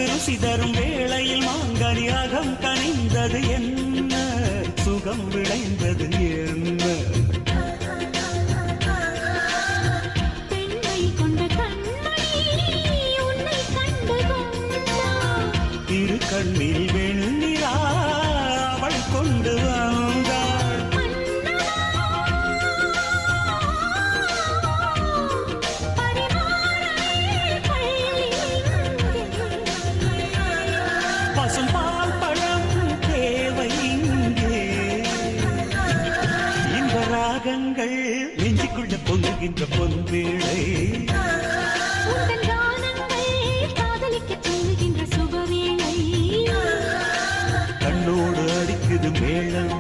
மனசுக்கு ருசி தரும் வேளையில் மாங்கனி அகம் கனிந்தது என்ன, சுகம் விளைந்தது என்ன. பெண்மை கொண்ட கண்மணி உன்னை கண்டதும் இரு கண்ணில் வெண்ணிலா அவள் கொண்டு வந்தாள். பசும் பால் பழம் தேவை இங்கே, இந்த ராகங்கள் நெஞ்சுக்குள்ள பொங்குகின்ற பொன்வேளை. உந்தன் கானங்கள் காதலிக்க சொல்லுகின்ற சுபவேளை. கண்ணோடு அடிக்குது மேளம்,